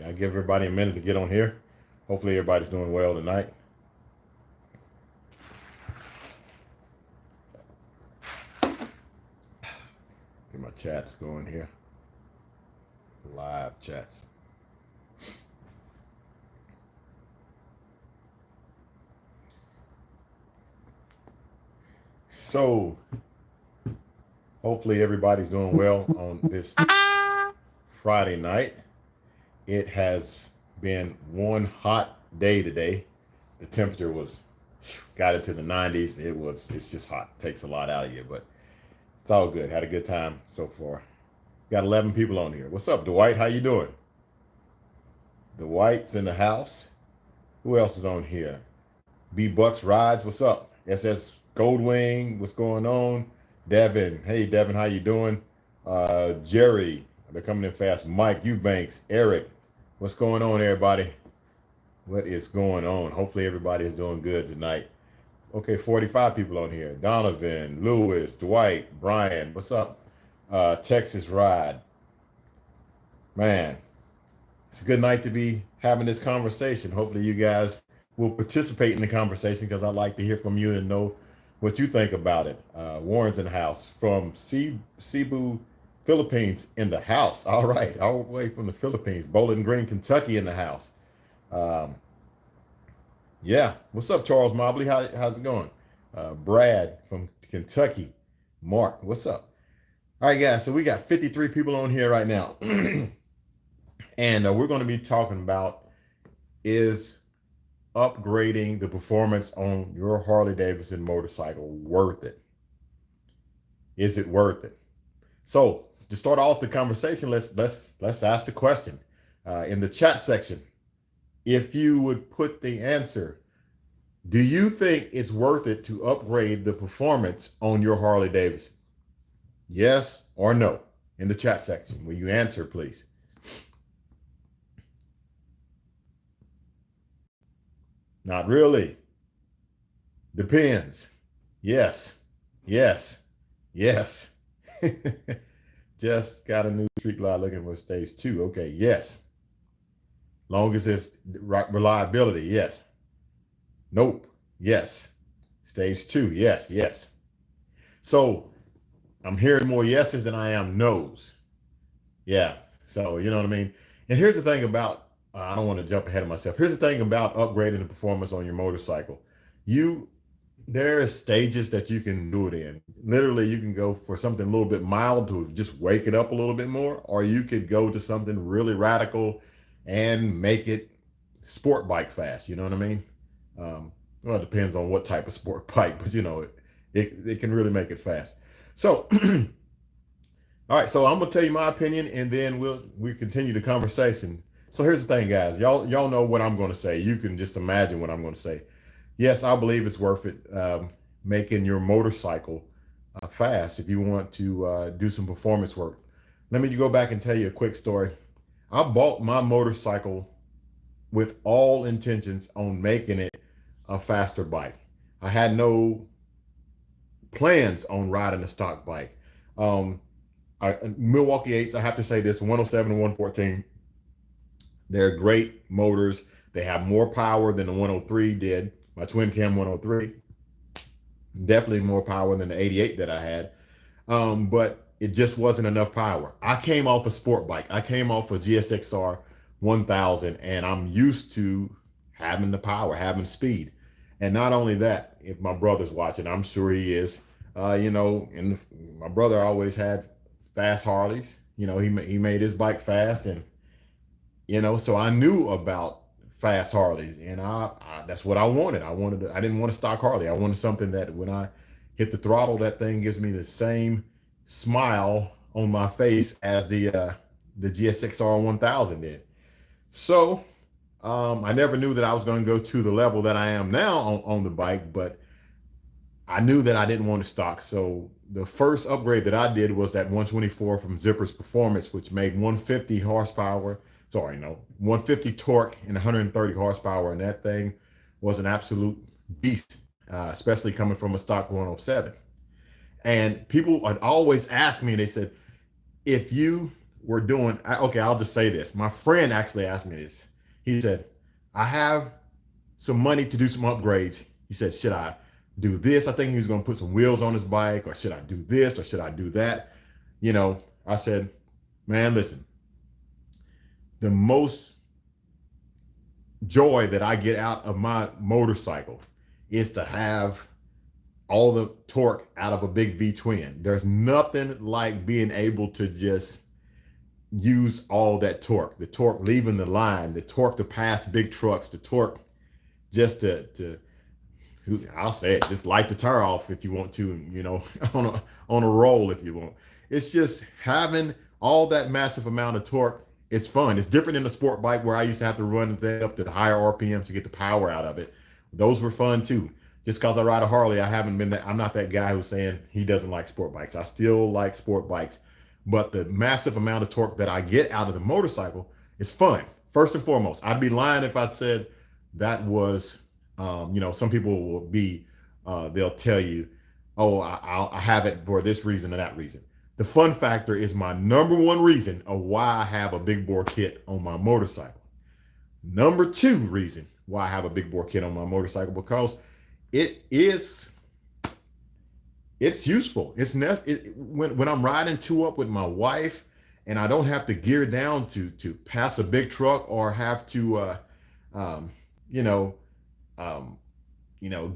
I give everybody a minute to get on here. Hopefully everybody's doing well tonight. Get my chats going here. Live chats. So hopefully everybody's doing well on this Friday night. It has been one hot day today. The temperature got into the 90s. It's just hot. Takes a lot out of you, but it's all good. Had a good time so far. Got 11 people on here. What's up, Dwight? How you doing? Dwight's in the house. Who else is on here? B Bucks Rides. What's up? SS Goldwing. What's going on? Devin. Hey, Devin. How you doing? Jerry. They're coming in fast. Mike Eubanks. Eric. What's going on, everybody? What is going on? Hopefully everybody is doing good tonight. Okay, 45 people on here. Donovan, Lewis, Dwight, Brian. What's up? Texas Ride. Man, it's a good night to be having this conversation. Hopefully you guys will participate in the conversation because I'd like to hear from you and know what you think about it. Warren's in the house from Cebu, Philippines in the house. All right, all the way from the Philippines. Bowling Green, Kentucky in the house. Yeah, what's up, Charles Mobley? How's it going? Brad from Kentucky. Mark, what's up? All right, guys, so we got 53 people on here right now. And we're going to be talking about is upgrading the performance on your Harley-Davidson motorcycle worth it? Is it worth it? So to start off the conversation, let's ask the question in the chat section. If you would put the answer, do you think it's worth it to upgrade the performance on your Harley-Davidson? Yes or no in the chat section. Will you answer, please? Not really. Depends. Yes. Yes. Yes. Just got a new street light looking for stage 2. Okay. Yes. Long as it's reliability. Yes. Nope. Yes. Stage 2. Yes. Yes. So I'm hearing more yeses than I am nos. Yeah. So, you know what I mean? And here's the thing about, I don't want to jump ahead of myself. Here's the thing about upgrading the performance on your motorcycle. There are stages that you can do it in. Literally, you can go for something a little bit mild to just wake it up a little bit more, or you could go to something really radical and make it sport bike fast. You know what I mean? Well, it depends on what type of sport bike, but you know, it can really make it fast. So, all right, so I'm gonna tell you my opinion, and then we continue the conversation. So here's the thing, guys. Y'all know what I'm gonna say. You can just imagine what I'm gonna say. Yes, I believe it's worth it making your motorcycle fast if you want to do some performance work. Let me go back and tell you a quick story. I bought my motorcycle with all intentions on making it a faster bike. I had no plans on riding a stock bike. Milwaukee 8s, I have to say this, 107 and 114, they're great motors. They have more power than the 103 did. My twin cam 103, definitely more power than the 88 that I had. But it just wasn't enough power. I came off a sport bike. I came off a GSXR 1000, and I'm used to having the power, having speed. And not only that, if my brother's watching, I'm sure he is, and my brother always had fast Harleys. You know, he made his bike fast, and, so I knew about fast Harleys, and I that's what I wanted. I didn't want a stock Harley. I wanted something that when I hit the throttle, that thing gives me the same smile on my face as the GSXR 1000 did. So I never knew that I was going to go to the level that I am now on the bike, but I knew that I didn't want to stock. So the first upgrade that I did was that 124 from Zipper's Performance, which made 150 horsepower. 150 torque and 130 horsepower. And that thing was an absolute beast, especially coming from a stock 107. And people would always ask me, they said, if you were doing, okay, I'll just say this. My friend actually asked me this. He said, I have some money to do some upgrades. He said, should I do this? I think he was going to put some wheels on his bike, or should I do this, or should I do that? You know, I said, man, listen, the most joy that I get out of my motorcycle is to have all the torque out of a big V twin. There's nothing like being able to just use all that torque, the torque leaving the line, the torque to pass big trucks, the torque just to I'll say it, just light the tire off if you want to, you know, on a roll if you want. It's just having all that massive amount of torque. It's fun. It's different in the sport bike where I used to have to run things up to the higher RPMs to get the power out of it. Those were fun too. Just because I ride a Harley, I'm not that guy who's saying he doesn't like sport bikes. I still like sport bikes, but the massive amount of torque that I get out of the motorcycle is fun. First and foremost, I'd be lying if I said that was, you know, some people will be, they'll tell you, oh, I have it for this reason or that reason. The fun factor is my number one reason of why I have a big bore kit on my motorcycle. Number two reason why I have a big bore kit on my motorcycle, because it's useful. When I'm riding two up with my wife and I don't have to gear down to pass a big truck or have to you know,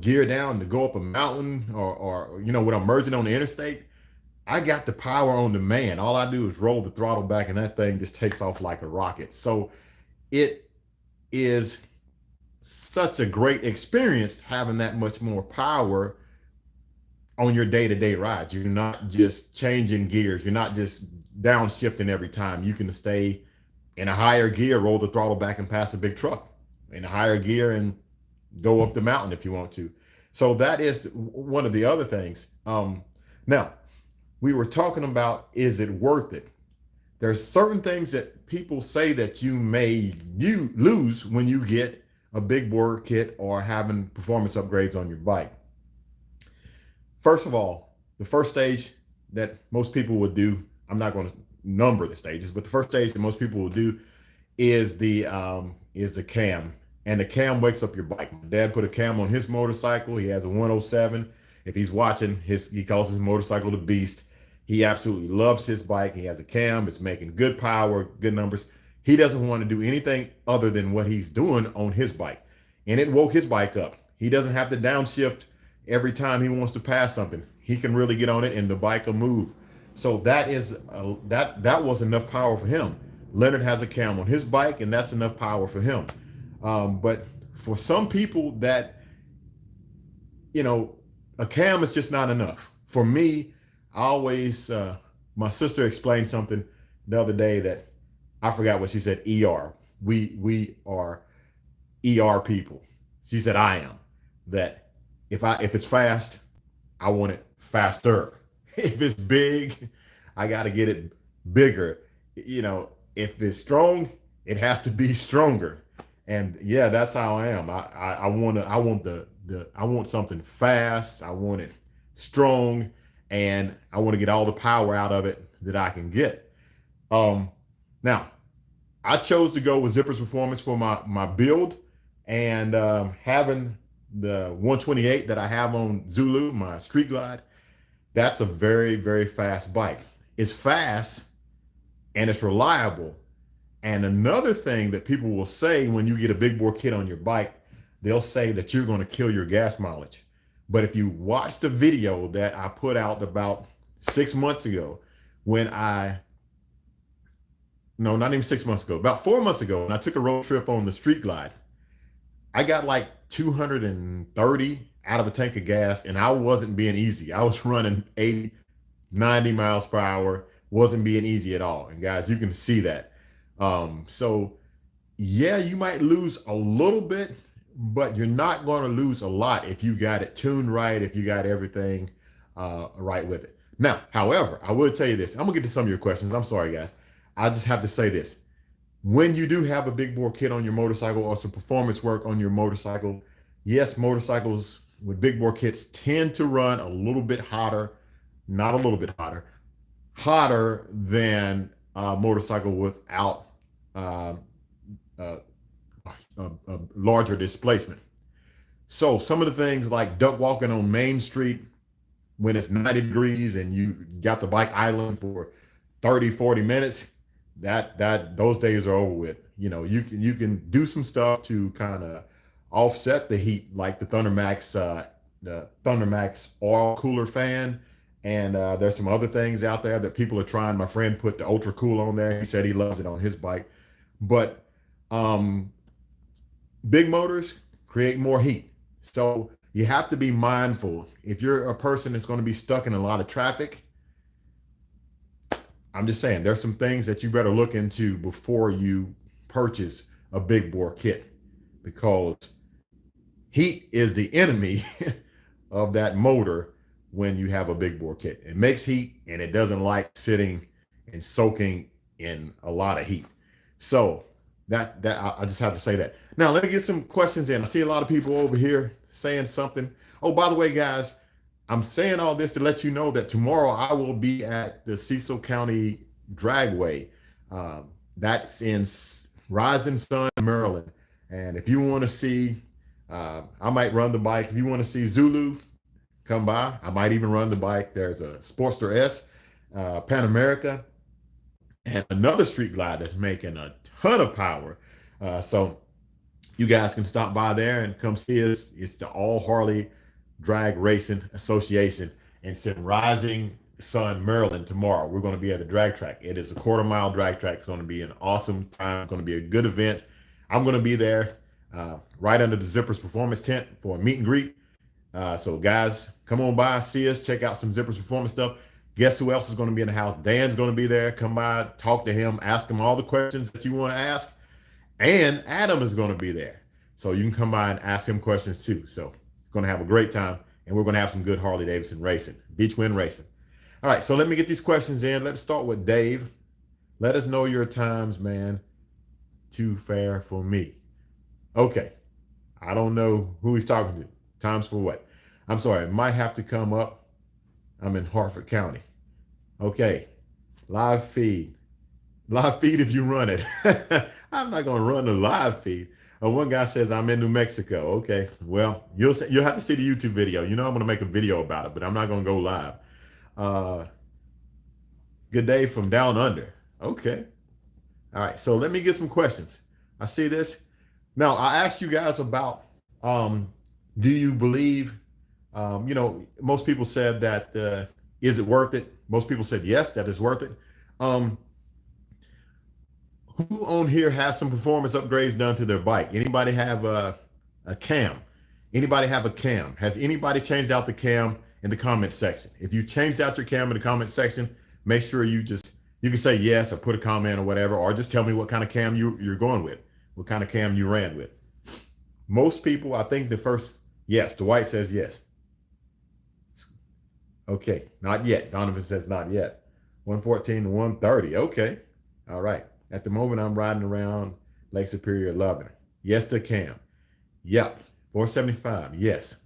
gear down to go up a mountain, or you know, when I'm merging on the interstate, I got the power on demand. All I do is roll the throttle back and that thing just takes off like a rocket. So it is such a great experience having that much more power on your day-to-day rides. You're not just changing gears. You're not just downshifting every time. You can stay in a higher gear, roll the throttle back and pass a big truck in a higher gear and go up the mountain if you want to. So that is one of the other things. Now, we were talking about, is it worth it? There's certain things that people say that you lose when you get a big bore kit or having performance upgrades on your bike. First of all, the first stage that most people would do, I'm not going to number the stages, but the first stage that most people will do is the cam. And the cam wakes up your bike. My dad put a cam on his motorcycle. He has a 107. If he's watching, he calls his motorcycle the Beast. He absolutely loves his bike. He has a cam. It's making good power, good numbers. He doesn't want to do anything other than what he's doing on his bike. And it woke his bike up. He doesn't have to downshift every time he wants to pass something. He can really get on it and the bike will move. So that was enough power for him. Leonard has a cam on his bike, and that's enough power for him. But for some people that, you know, a cam is just not enough. For me, I always, my sister explained something the other day that I forgot what she said. ER. We are ER people. She said, I am. That if it's fast, I want it faster. If it's big, I got to get it bigger. You know, if it's strong, it has to be stronger. And yeah, that's how I am. I want something fast. I want it strong, and I want to get all the power out of it that I can get. Now, I chose to go with Zipper's Performance for my build, and having the 128 that I have on Zulu, my Street Glide, that's a very, very fast bike. It's fast and it's reliable. And another thing that people will say when you get a big bore kit on your bike, they'll say that you're going to kill your gas mileage. But if you watch the video that I put out about 6 months ago, not even 6 months ago, about 4 months ago, when I took a road trip on the Street Glide, I got like 230 out of a tank of gas, and I wasn't being easy. I was running 80, 90 miles per hour, wasn't being easy at all. And guys, you can see that. So yeah, you might lose a little bit, but you're not going to lose a lot if you got it tuned right, if you got everything right with it. Now, however, I will tell you this. I'm gonna get to some of your questions. I'm sorry, guys. I just have to say this. When you do have a big bore kit on your motorcycle or some performance work on your motorcycle, yes, motorcycles with big bore kits tend to run a little bit hotter, not a little bit hotter, hotter than motorcycle without uh, uh, a larger displacement. So some of the things like duck walking on Main Street when it's 90 degrees and you got the bike idling for 30, 40 minutes, that those days are over with. You can do some stuff to kind of offset the heat, like the Thundermax oil cooler fan. And there's some other things out there that people are trying. My friend put the Ultra Cool on there. He said he loves it on his bike. But big motors create more heat. So you have to be mindful. If you're a person that's going to be stuck in a lot of traffic, I'm just saying there's some things that you better look into before you purchase a big bore kit, because heat is the enemy of that motor when you have a big bore kit. It makes heat and it doesn't like sitting and soaking in a lot of heat. So that I just have to say that. Now let me get some questions in. I see a lot of people over here saying something. Oh, by the way, guys, I'm saying all this to let you know that tomorrow I will be at the Cecil County Dragway. That's in Rising Sun, Maryland. And if you want to see, I might run the bike. If you want to see Zulu, come by. I might even run the bike. There's a Sportster S, Pan America, and another street glide that's making a ton of power. So you guys can stop by there and come see us. It's the All Harley Drag Racing Association. And it's in Rising Sun, Maryland tomorrow. We're going to be at the drag track. It is a 1/4 mile drag track. It's going to be an awesome time. It's going to be a good event. I'm going to be there right under the Zippers Performance tent for a meet and greet. So guys, come on by, see us, check out some Zippers Performance stuff. Guess who else is going to be in the house? Dan's going to be there. Come by, talk to him, ask him all the questions that you want to ask. And Adam is going to be there. So you can come by and ask him questions too. So going to have a great time, and we're going to have some good Harley-Davidson racing, beach wind racing. All right, so let me get these questions in. Let's start with Dave. Let us know your times, man. Too fair for me. Okay. I don't know who he's talking to. Times for what? I'm sorry. It might have to come up. I'm in Harford County. Okay. Live feed. Live feed if you run it. I'm not going to run the live feed. One guy says I'm in New Mexico. Okay. Well, you'll have to see the YouTube video. You know I'm going to make a video about it, but I'm not going to go live. Good day from down under. Okay. All right. So let me get some questions. I see this. Now, I asked you guys about, do you believe, most people said that, is it worth it? Most people said, yes, that is worth it. Who on here has some performance upgrades done to their bike? Anybody have a cam? Anybody have a cam? Has anybody changed out the cam in the comment section? If you changed out your cam in the comment section, make sure you can say yes or put a comment or whatever, or just tell me what kind of cam you're going with, what kind of cam you ran with. Most people, I think the first, yes, Dwight says yes. Okay, not yet. Donovan says not yet. 114 to 130. Okay, all right. At the moment, I'm riding around Lake Superior, loving it. Yes to cam. Yep. 475. Yes.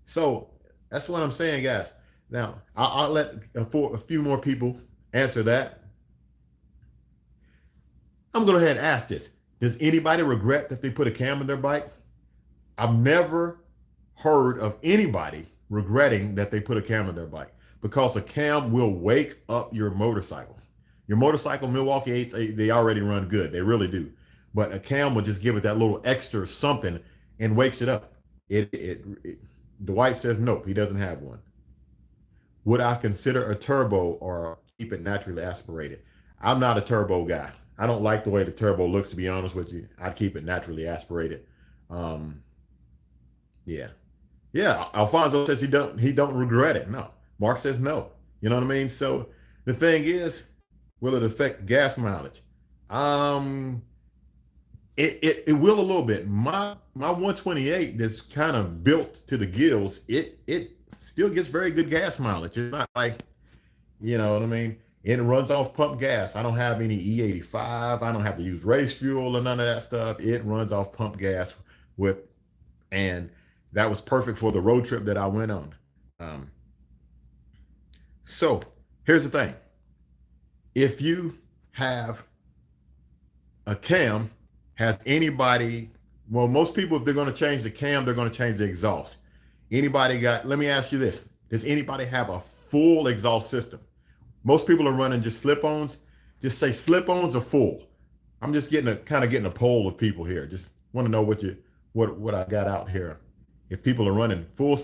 So that's what I'm saying, guys. Now, I'll let a few more people answer that. I'm going to go ahead and ask this. Does anybody regret that they put a cam in their bike? I've never heard of anybody regretting that they put a cam in their bike, because a cam will wake up your motorcycle. Your motorcycle, Milwaukee 8s, they already run good. They really do. But a cam will just give it that little extra something and wakes it up. Dwight says nope, he doesn't have one. Would I consider a turbo or keep it naturally aspirated? I'm not a turbo guy. I don't like the way the turbo looks, to be honest with you. I'd keep it naturally aspirated. Yeah. Alfonso says he don't regret it. No. Mark says no. You know what I mean? So the thing is, will it affect gas mileage? It will a little bit. My 128 that's kind of built to the gills, it still gets very good gas mileage. It's not like, you know what I mean? It runs off pump gas. I don't have any E85. I don't have to use race fuel or none of that stuff. It runs off pump gas and that was perfect for the road trip that I went on. So here's the thing. If you have a cam, has anybody, well, most people, if they're going to change the cam, they're going to change the exhaust. Anybody got, let me ask you this. Does anybody have a full exhaust system? Most people are running just slip-ons. Just say slip-ons or full. I'm just getting a poll of people here. Just want to know what I got out here. If people are running full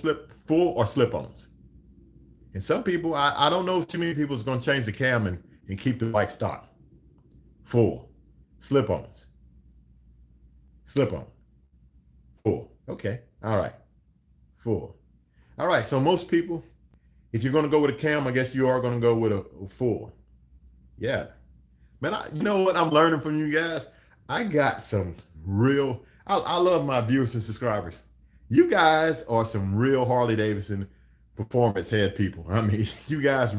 or slip-ons. And some people, I don't know too many people is going to change the cam and keep the bike stock. Full. Slip-ons. Slip-on. Full. Okay. All right. Full. All right. So most people, if you're going to go with a cam, I guess you are going to go with a full. Yeah. Man, you know what I'm learning from you guys? I got some real, I love my viewers and subscribers. You guys are some real Harley-Davidson performance head people. I mean, you guys,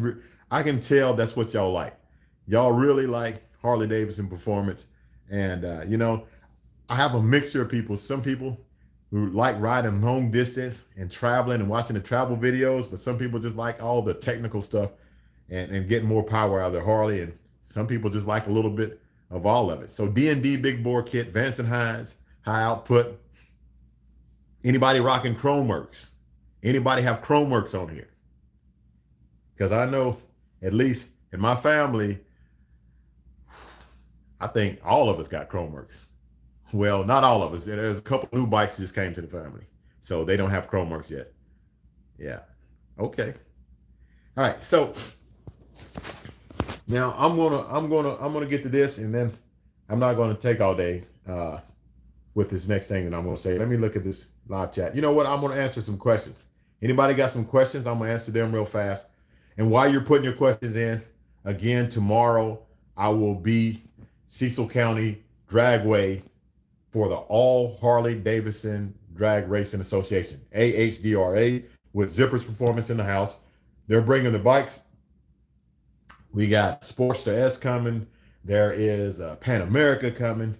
I can tell that's what y'all like. Y'all really like Harley-Davidson performance. And, you know, I have a mixture of people. Some people who like riding long distance and traveling and watching the travel videos, but some people just like all the technical stuff and getting more power out of their Harley. And some people just like a little bit of all of it. So D&D big bore kit, Vance and Hines, high output. Anybody rocking Chromeworks? Anybody have Chromeworks on here? Because I know, at least in my family, I think all of us got Chromeworks. Well, not all of us. There's a couple new bikes that just came to the family, so they don't have Chromeworks yet. Yeah. Okay. All right. So now I'm gonna get to this, and then I'm not gonna take all day with this next thing that I'm gonna say. Let me look at this live chat. You know what? I'm gonna answer some questions. Anybody got some questions? I'm gonna answer them real fast. And while you're putting your questions in, again, tomorrow I will be Cecil County Dragway for the All Harley-Davidson Drag Racing Association, AHDRA, with Zippers Performance in the house. They're bringing the bikes. We got Sportster S coming. There is Pan America coming,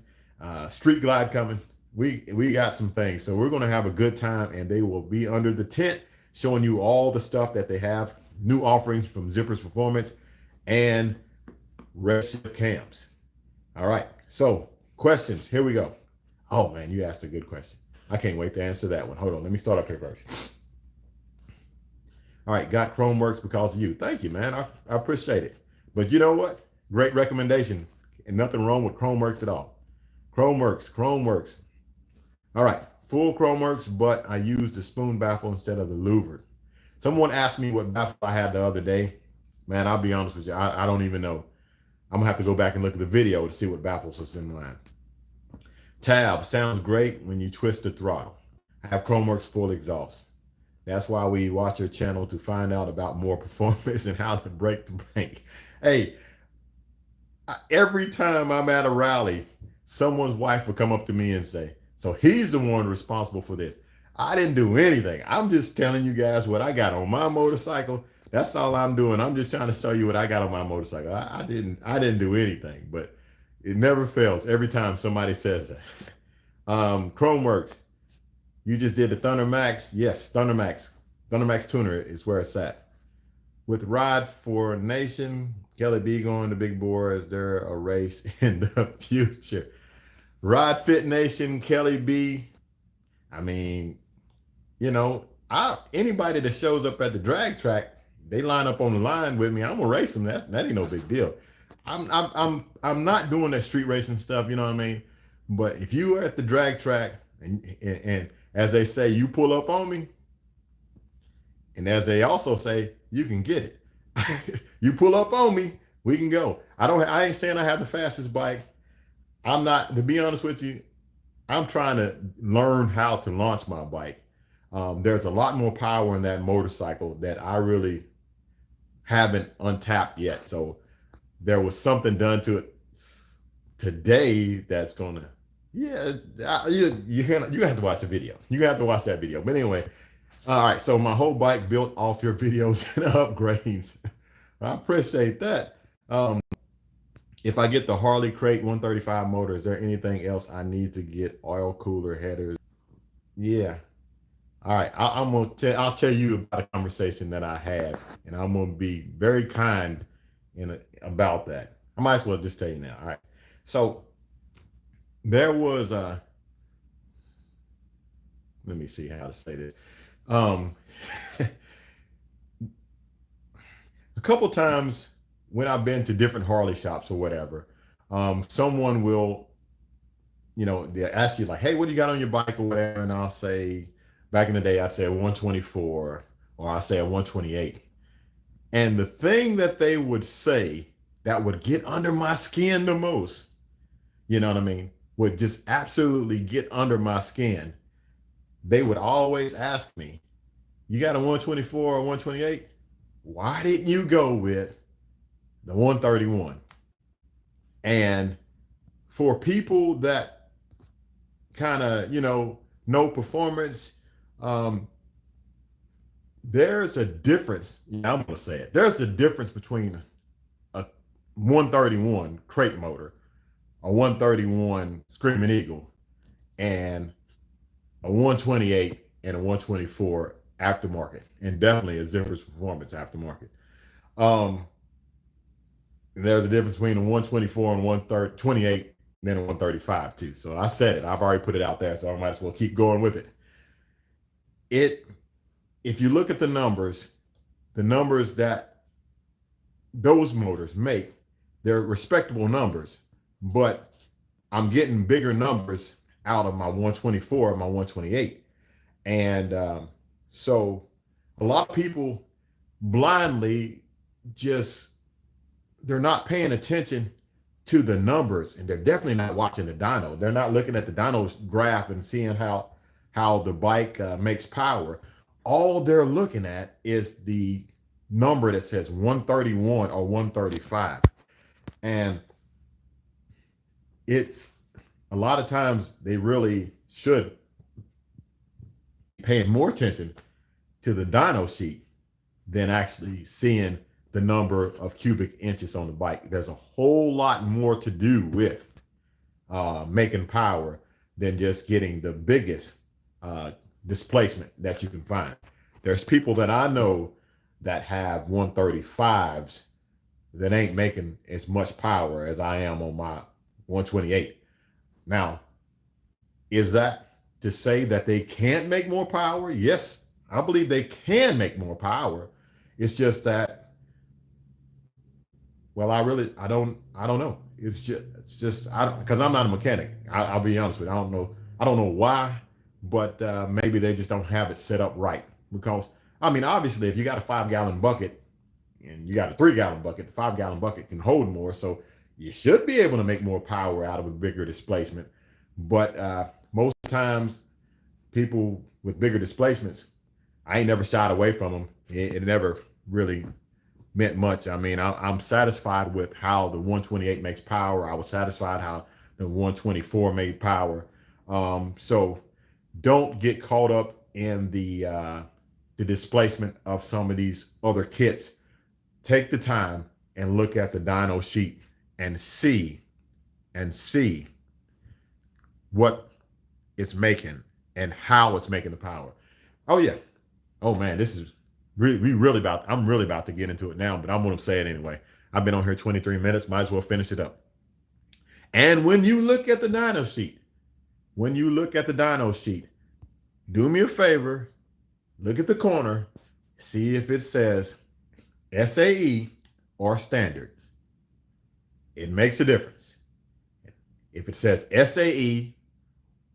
Street Glide coming. We got some things. So we're going to have a good time, and they will be under the tent showing you all the stuff that they have, new offerings from Zippers Performance and Redshift cams. All right. So questions. Here we go. Oh, man, you asked a good question. I can't wait to answer that one. Hold on. Let me start up here first. All right. Got Chromeworks because of you. Thank you, man. I appreciate it. But you know what? Great recommendation. And nothing wrong with Chromeworks at all. Chromeworks. All right. Full Chromeworks, but I used the spoon baffle instead of the louvered. Someone asked me what baffle I had the other day. Man, I'll be honest with you. I don't even know. I'm going to have to go back and look at the video to see what baffles was in mine. Tab sounds great when you twist the throttle. I have Chromeworks full exhaust. That's why we watch your channel, to find out about more performance and how to break the bank. Hey, every time I'm at a rally, someone's wife will come up to me and say, so he's the one responsible for this. I didn't do anything. I'm just telling you guys what I got on my motorcycle. That's all I'm doing. I'm just trying to show you what I got on my motorcycle. I didn't do anything, but it never fails every time somebody says that. Chromeworks, you just did the Thunder Max. Yes, Thunder Max tuner is where it's at. With Ride for Nation, Kelly B going to Big Bore. Is there a race in the future? Ride Fit Nation, Kelly B. I mean, you know, anybody that shows up at the drag track, they line up on the line with me, I'm gonna race them. That ain't no big deal. I'm not doing that street racing stuff, you know what I mean? But if you are at the drag track and as they say, you pull up on me, and as they also say, you can get it. You pull up on me, we can go. I ain't saying I have the fastest bike. I'm not, to be honest with you, I'm trying to learn how to launch my bike. There's a lot more power in that motorcycle that I really haven't untapped yet. So there was something done to it today that's gonna, you have to watch the video. You have to watch that video. But anyway, all right. So my whole bike built off your videos and upgrades. I appreciate that. If I get the Harley Crate 135 motor, is there anything else I need to get? Oil cooler, headers? Yeah. All right. I'll tell you about a conversation that I had, and I'm gonna be very kind about that. I might as well just tell you now. All right. So there was let me see how to say this. Um, a couple times when I've been to different Harley shops or whatever, someone will, they ask you like, "Hey, what do you got on your bike or whatever?" And I'll say, back in the day, I'd say a 124 or I say a 128. And the thing that they would say that would get under my skin the most, you know what I mean, would just absolutely get under my skin. They would always ask me, "You got a 124 or 128? Why didn't you go with the 131?" And for people that kind of, know performance, there's a difference. I'm going to say it. There's a difference between a 131 crate motor, a 131 Screaming Eagle, and a 128 and a 124 aftermarket, and definitely a Zipper's Performance aftermarket. And there's a difference between a 124 and 128, and then a 135 too. So I said it. I've already put it out there, so I might as well keep going with it. If you look at the numbers that those motors make, they're respectable numbers, but I'm getting bigger numbers out of my 124 and my 128. And so a lot of people blindly they're not paying attention to the numbers, and they're definitely not watching the dyno. They're not looking at the dyno's graph and seeing how the bike makes power. All they're looking at is the number that says 131 or 135. And it's a lot of times they really should be paying more attention to the dyno sheet than actually seeing the number of cubic inches on the bike. There's a whole lot more to do with making power than just getting the biggest displacement that you can find. There's people that I know that have 135s that ain't making as much power as I am on my 128. Now, is that to say that they can't make more power? Yes, I believe they can make more power. It's just that, well, I don't know. It's just because I'm not a mechanic. I'll be honest with you. I don't know why, but maybe they just don't have it set up right. Because I mean, obviously, if you got a 5-gallon bucket and you got a 3-gallon bucket, the 5-gallon bucket can hold more, so you should be able to make more power out of a bigger displacement. But most times, people with bigger displacements, I ain't never shied away from them. It never really meant much. I mean, I'm satisfied with how the 128 makes power. I was satisfied how the 124 made power. So don't get caught up in the displacement of some of these other kits. Take the time and look at the dyno sheet and see what it's making and how it's making the power. Oh yeah. Oh man, this is I'm really about to get into it now, but I'm going to say it anyway. I've been on here 23 minutes, might as well finish it up. And when you look at the dyno sheet, do me a favor, look at the corner, see if it says SAE or standard. It makes a difference. If it says SAE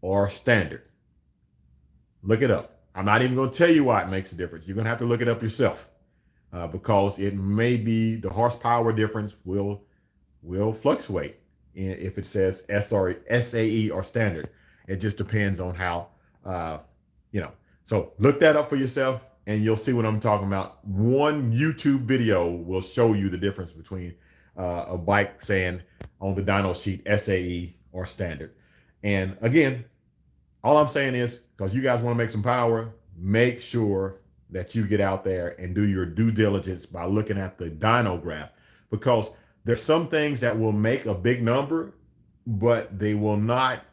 or standard, look it up. I'm not even going to tell you why it makes a difference. You're going to have to look it up yourself because it may be the horsepower difference will fluctuate if it says SAE or standard. It just depends on how, So look that up for yourself and you'll see what I'm talking about. One YouTube video will show you the difference between a bike saying on the dyno sheet SAE or standard. And again, all I'm saying is, because you guys want to make some power, make sure that you get out there and do your due diligence by looking at the dyno graph, because there's some things that will make a big number, but it will not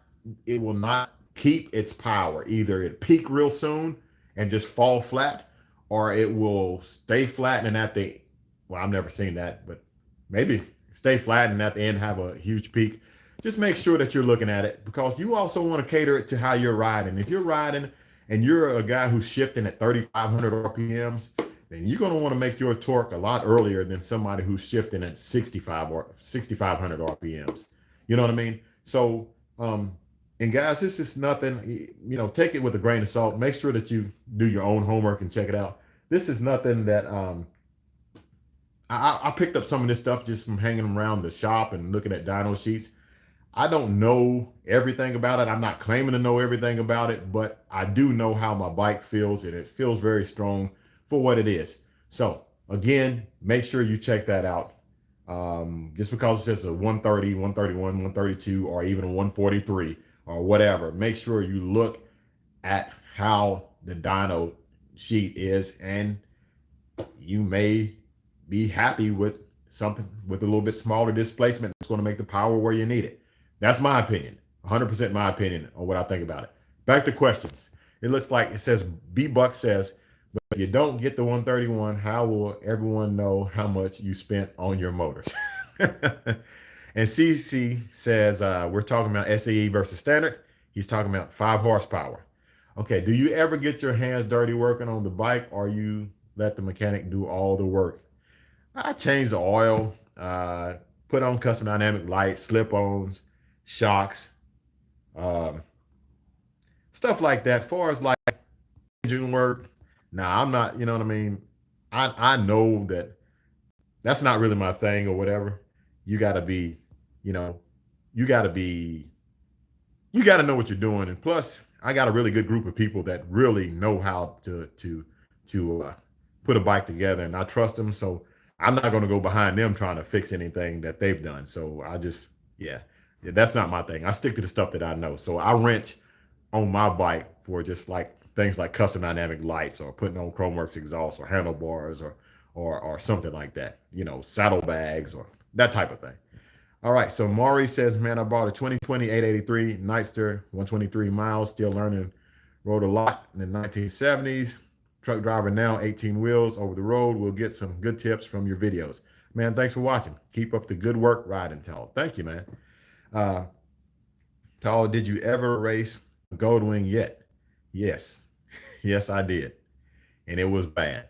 keep its power. Either it peak real soon and just fall flat, or it will stay flat and I've never seen that, but maybe stay flat and at the end have a huge peak. Just make sure that you're looking at it, because you also want to cater it to how you're riding. If you're riding and you're a guy who's shifting at 3,500 RPMs, then you're going to want to make your torque a lot earlier than somebody who's shifting at 65 or 6,500 RPMs. You know what I mean? So, and guys, this is nothing, take it with a grain of salt. Make sure that you do your own homework and check it out. This is nothing that, I picked up some of this stuff just from hanging around the shop and looking at dyno sheets. I don't know everything about it. I'm not claiming to know everything about it, but I do know how my bike feels, and it feels very strong for what it is. So again, make sure you check that out. Just because it says a 130, 131, 132, or even a 143 or whatever, make sure you look at how the dyno sheet is, and you may be happy with something with a little bit smaller displacement that's going to make the power where you need it. That's my opinion, 100% my opinion on what I think about it. Back to questions. It looks like it says, B-Buck says, but if you don't get the 131, how will everyone know how much you spent on your motors? And CC says, we're talking about SAE versus standard. He's talking about 5 horsepower. Okay, do you ever get your hands dirty working on the bike, or you let the mechanic do all the work? I change the oil, put on custom dynamic lights, slip-ons, shocks, stuff like that. As far as like engine work, nah, I'm not, you know what I mean? I know that that's not really my thing or whatever. You gotta be, you know, you gotta know what you're doing. And plus, I got a really good group of people that really know how to put a bike together, and I trust them. So I'm not going to go behind them trying to fix anything that they've done. So I just, yeah, that's not my thing. I stick to the stuff that I know. So I wrench on my bike for just like things like custom dynamic lights, or putting on Chromeworks exhaust, or handlebars, or something like that, saddlebags or that type of thing. All right, so Maury says, man, I bought a 2020 883 Nightster, 123 miles, still learning, rode a lot in the 1970s. Truck driver now, 18 wheels over the road. We'll get some good tips from your videos. Man, thanks for watching. Keep up the good work riding, Tall. Thank you, man. Tall, did you ever race a Goldwing yet? Yes. Yes, I did. And it was bad.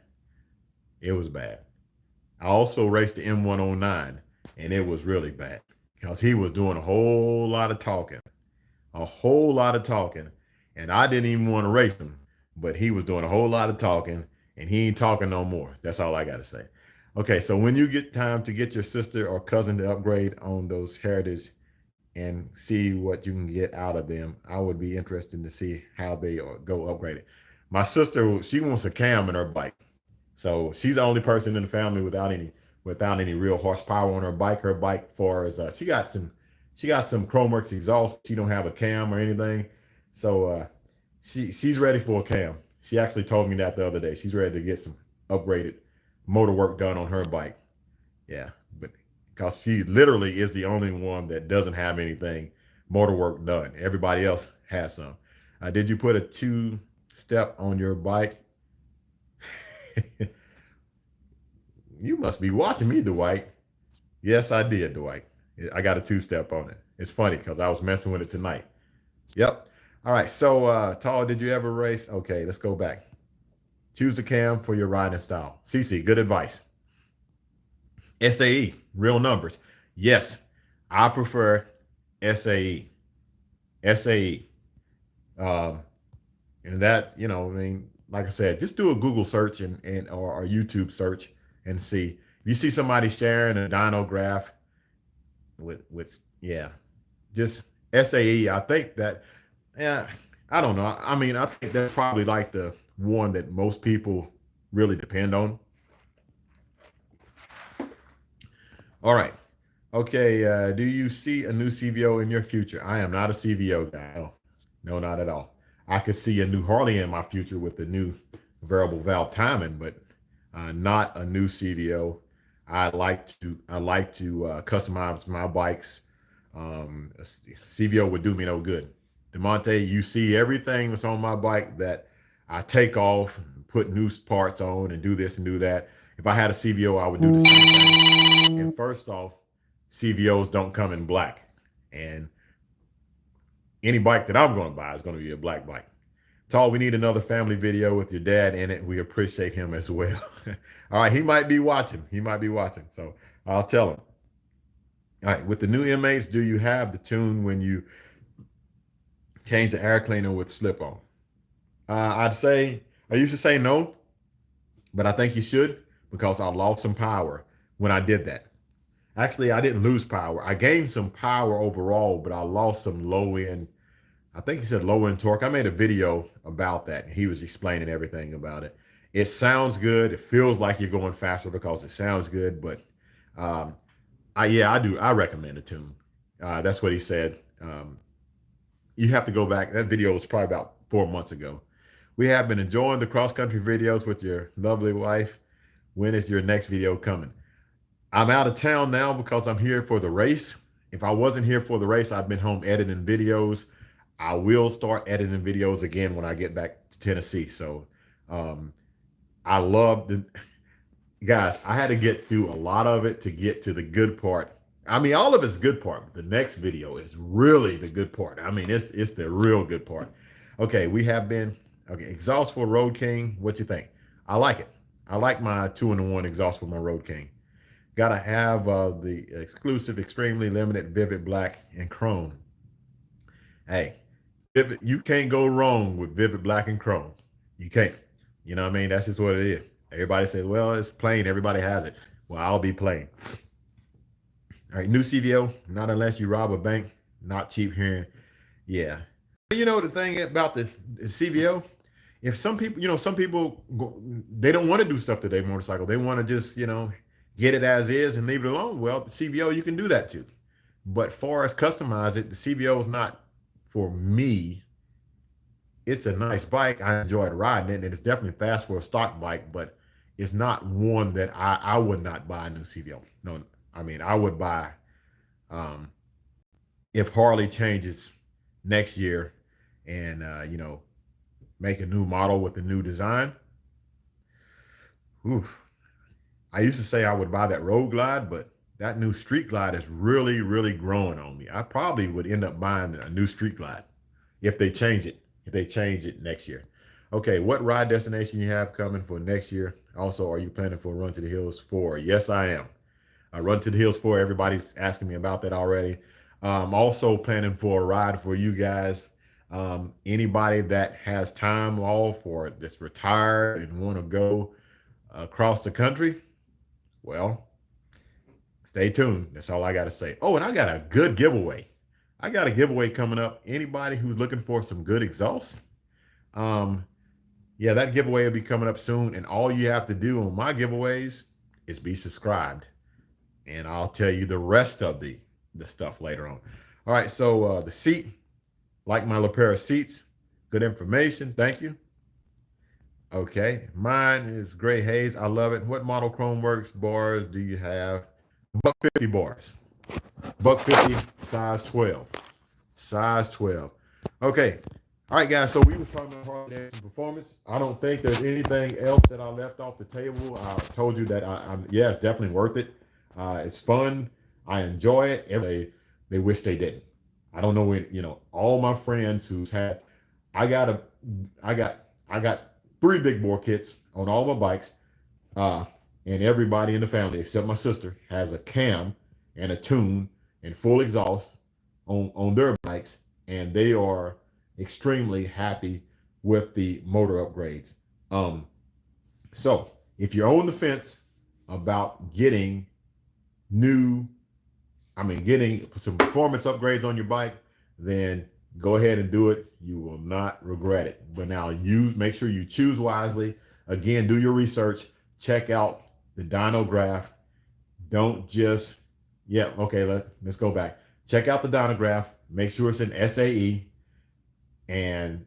It was bad. I also raced the M109, and it was really bad because he was doing a whole lot of talking. A whole lot of talking. And I didn't even want to race him, but he was doing a whole lot of talking, and he ain't talking no more. That's all I got to say. Okay, so when you get time to get your sister or cousin to upgrade on those Heritage and see what you can get out of them, I would be interested to see how they go upgrade it. My sister, she wants a cam in her bike. So she's the only person in the family without any real horsepower on her bike. Her bike, for as she got some Chromeworks exhaust. She don't have a cam or anything. So she's ready for a cam. She actually told me that the other day. She's ready to get some upgraded motor work done on her bike. Yeah, but because she literally is the only one that doesn't have anything motor work done. Everybody else has some. Did you put a 2-step on your bike? You must be watching me, Dwight. Yes, I did, Dwight. I got a 2-step on it. It's funny because I was messing with it tonight. Yep. All right. So, Tall, did you ever race? Okay, let's go back. Choose a cam for your riding style. CC, good advice. SAE, real numbers. Yes, I prefer SAE. SAE. And that, like I said, just do a Google search or a YouTube search and see. If you see somebody sharing a dyno graph with just SAE, I think that, I don't know. I think that's probably like the one that most people really depend on. All right. Okay. Do you see a new CVO in your future? I am not a CVO guy. No, not at all. I could see a new Harley in my future with the new variable valve timing, but not a new CVO. I like to customize my bikes. CVO would do me no good. DeMonte, you see everything that's on my bike that I take off and put new parts on and do this and do that. If I had a CVO, I would do the same thing. And first off, CVOs don't come in black. And any bike that I'm going to buy is going to be a black bike. Tall, we need another family video with your dad in it. We appreciate him as well. All right, he might be watching. He might be watching. So I'll tell him. All right, with the new inmates, do you have the tune when you change the air cleaner with slip on? I used to say no, but I think you should, because I lost some power when I did that. Actually, I didn't lose power. I gained some power overall, but I lost some low end. I think he said low end torque. I made a video about that, and he was explaining everything about it. It sounds good. It feels like you're going faster because it sounds good, but I recommend a tune. That's what he said. You have to go back. That video was probably about 4 months ago. We have been enjoying the cross-country videos with your lovely wife. When is your next video coming? I'm out of town now because I'm here for the race. If I wasn't here for the race, I've been home editing videos. I will start editing videos again when I get back to Tennessee. So I love the guys. I had to get through a lot of it to get to the good part. I mean, all of it's good part, but the next video is really the good part. I mean, it's the real good part. Okay, exhaust for Road King. What you think? I like it. I like my 2-in-1 exhaust for my Road King. Gotta have the exclusive, extremely limited Vivid Black and Chrome. Hey, you can't go wrong with Vivid Black and Chrome. You can't. You know what I mean? That's just what it is. Everybody says, well, it's plain. Everybody has it. Well, I'll be plain. All right, new CVO, not unless you rob a bank, not cheap hearing. Yeah. You know, the thing about the CVO, if some people, they don't want to do stuff to their motorcycle. They want to just, get it as is and leave it alone. Well, the CVO, you can do that too. But far as customize it, the CVO is not for me. It's a nice bike. I enjoyed riding it, and it's definitely fast for a stock bike, but it's not one that I would not buy a new CVO. No, I mean, I would buy, if Harley changes next year and, make a new model with a new design. Oof. I used to say I would buy that Road Glide, but that new Street Glide is really, really growing on me. I probably would end up buying a new Street Glide if they change it next year. Okay, what ride destination you have coming for next year? Also, are you planning for Run to the Hills 4? Yes, I am. Run to the Hills 4, everybody's asking me about that already. I'm also planning for a ride for you guys. Anybody that has time off or that's retired and want to go across the country, well, stay tuned. That's all I got to say. Oh, and I got a good giveaway. I got a giveaway coming up. Anybody who's looking for some good exhaust, that giveaway will be coming up soon. And all you have to do on my giveaways is be subscribed. And I'll tell you the rest of the stuff later on. All right, so the seat, like my LaPera seats, good information. Thank you. Okay, mine is Gray Haze. I love it. What model Chrome Works bars do you have? Buck 50 bars. Buck 50, size 12. Size 12. Okay. All right, guys. So we were talking about Harley-Davidson performance. I don't think there's anything else that I left off the table. I told you that it's definitely worth it. It's fun. I enjoy it. They wish they didn't. I don't know when, all my friends who's had, I got 3 big bore kits on all my bikes. And everybody in the family, except my sister, has a cam and a tune and full exhaust on their bikes. And they are extremely happy with the motor upgrades. So if you're on the fence about getting some performance upgrades on your bike, then go ahead and do it. You will not regret it. But now make sure you choose wisely. Again, do your research. Check out the dyno graph. Don't just, let's go back. Check out the dyno graph. Make sure it's an SAE. And,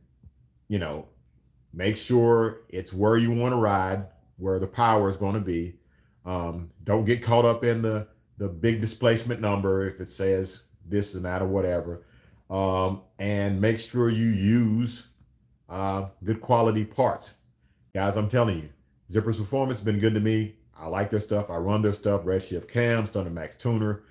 make sure it's where you want to ride, where the power is going to be. Don't get caught up in the big displacement number if it says this and that or whatever. And make sure you use good quality parts. Guys, I'm telling you, Zipper's Performance has been good to me. I like their stuff. I run their stuff. Redshift Cam, Thunder Max Tuner.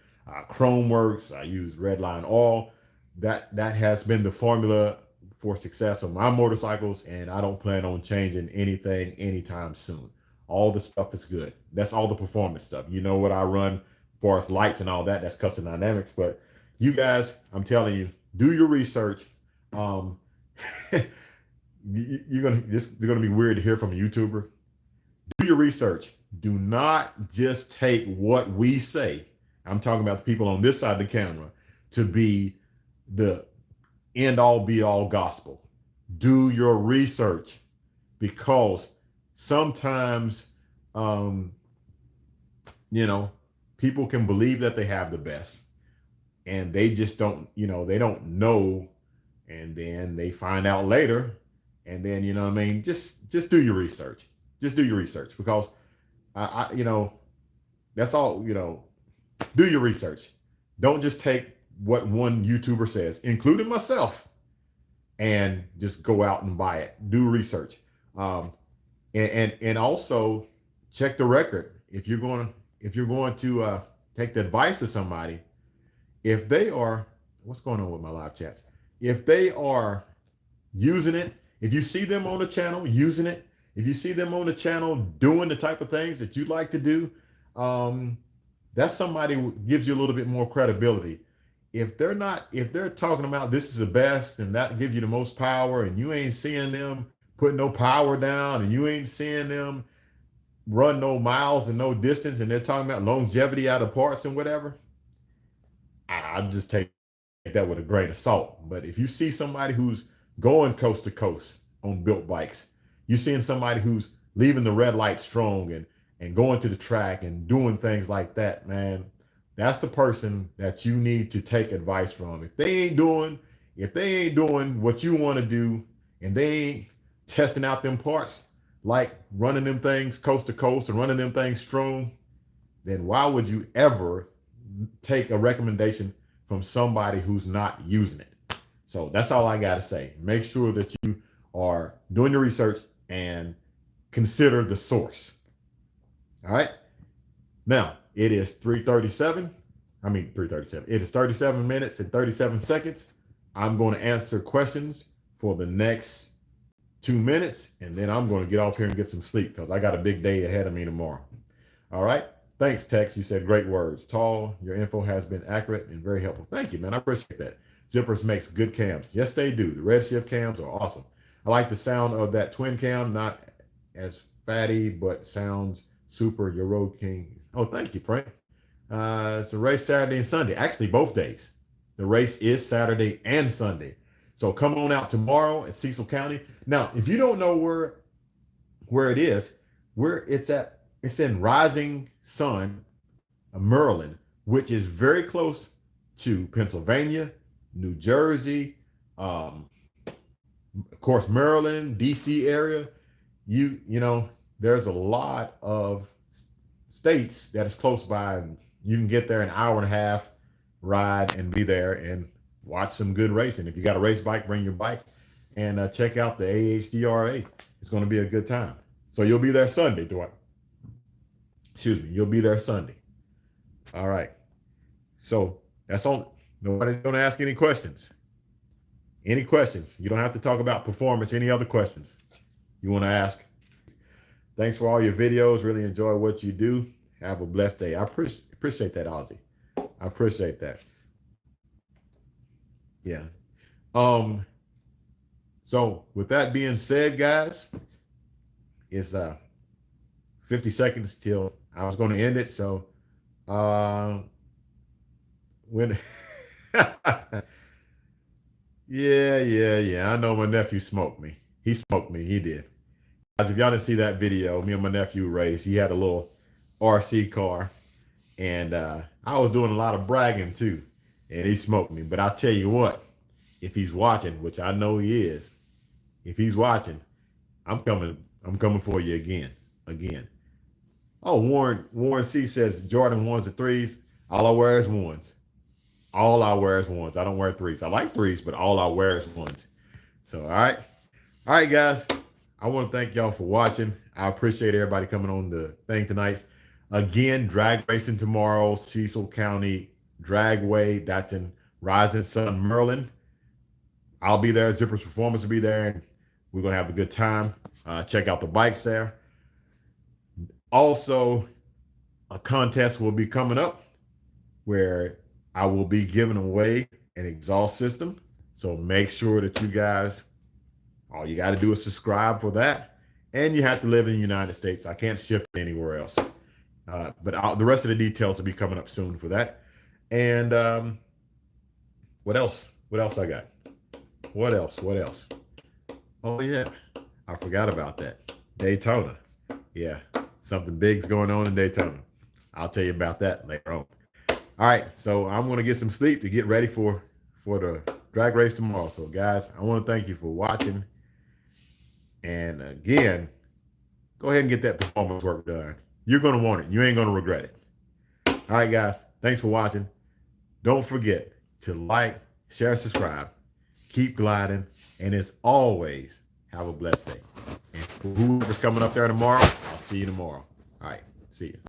Chrome works. I use Redline oil. That has been the formula for success on my motorcycles, and I don't plan on changing anything anytime soon. All the stuff is good. That's all the performance stuff. You know what I run for as lights and all that. That's custom dynamics. But you guys, I'm telling you, do your research. This is gonna be weird to hear from a YouTuber. Do your research. Do not just take what we say. I'm talking about the people on this side of the camera to be the end all be all gospel. Do your research, because sometimes, people can believe that they have the best and they just don't, they don't know. And then they find out later. And then, you know what I mean? Just do your research. Just do your research, because that's all, do your research. Don't just take what one YouTuber says, including myself, and just go out and buy it. Do research. And also check the record. If you're going to take the advice of somebody, if they are, what's going on with my live chats? If they are using it, if you see them on the channel using it, if you see them on the channel doing the type of things that you like to do, that's somebody who gives you a little bit more credibility. If they're talking about this is the best and that gives you the most power, and you ain't seeing them put no power down, and you ain't seeing them run no miles and no distance, and they're talking about longevity out of parts and whatever, I just take that with a grain of salt. But if you see somebody who's going coast to coast on built bikes, you're seeing somebody who's leaving the red light strong and going to the track and doing things like that, man, that's the person that you need to take advice from. If they ain't doing what you want to do, and they ain't testing out them parts, like running them things coast to coast and running them things strong, then why would you ever take a recommendation from somebody who's not using it? So that's all I got to say. Make sure that you are doing your research and consider the source. All right. Now it is 3:37. It is 37 minutes and 37 seconds. I'm going to answer questions for the next 2 minutes, and then I'm going to get off here and get some sleep, because I got a big day ahead of me tomorrow. All right. Thanks, Tex. You said great words. Tall, your info has been accurate and very helpful. Thank you, man. I appreciate that. Zippers makes good cams. Yes, they do. The Redshift cams are awesome. I like the sound of that twin cam, not as fatty, but sounds super. Your road king. Oh, thank you, Frank. It's a race Saturday and Sunday. Actually, both days. The race is Saturday and Sunday. So come on out tomorrow at Cecil County. Now, if you don't know where it is, it's in Rising Sun, Maryland, which is very close to Pennsylvania, New Jersey, of course, Maryland, DC area. You know, there's a lot of states that is close by, and you can get there an hour and a half ride and be there and watch some good racing. If you got a race bike, bring your bike and check out the AHDRA. It's going to be a good time. So you'll be there Sunday, Dwight. Excuse me. You'll be there Sunday. All right. So that's all. Nobody's going to ask any questions. Any questions? You don't have to talk about performance. Any other questions you want to ask? Thanks for all your videos. Really enjoy what you do. Have a blessed day. I appreciate that, Ozzy. I appreciate that. Yeah. So with that being said, guys, it's 50 seconds till I was going to end it. So when yeah, I know my nephew smoked me. He smoked me. He did. Guys, if y'all didn't see that video, me and my nephew raced. He had a little RC car, and I was doing a lot of bragging too, and he smoked me. But I'll tell you what, if he's watching, which I know he is, if he's watching, I'm coming for you again. Oh, Warren C says Jordan 1s and 3s. All I wear is 1s. All I wear is 1s. I don't wear 3s. I like 3s, but all I wear is 1s. So, all right, guys. I want to thank y'all for watching. I appreciate everybody coming on the thing tonight. Again, drag racing tomorrow, Cecil County, Dragway. That's in Rising Sun, Maryland. I'll be there. Zipper's Performance will be there, and we're going to have a good time. Check out the bikes there. Also, a contest will be coming up where I will be giving away an exhaust system. So make sure that you guys, all you got to do is subscribe for that. And you have to live in the United States. I can't ship anywhere else. But the rest of the details will be coming up soon for that. And what else? What else I got? What else? Oh, yeah. I forgot about that. Daytona. Yeah. Something big's going on in Daytona. I'll tell you about that later on. All right. So I'm going to get some sleep to get ready for the drag race tomorrow. So, guys, I want to thank you for watching. And again, go ahead and get that performance work done. You're going to want it. You ain't going to regret it. All right, guys. Thanks for watching. Don't forget to like, share, subscribe. Keep gliding. And as always, have a blessed day. And for whoever's coming up there tomorrow, I'll see you tomorrow. All right. See you.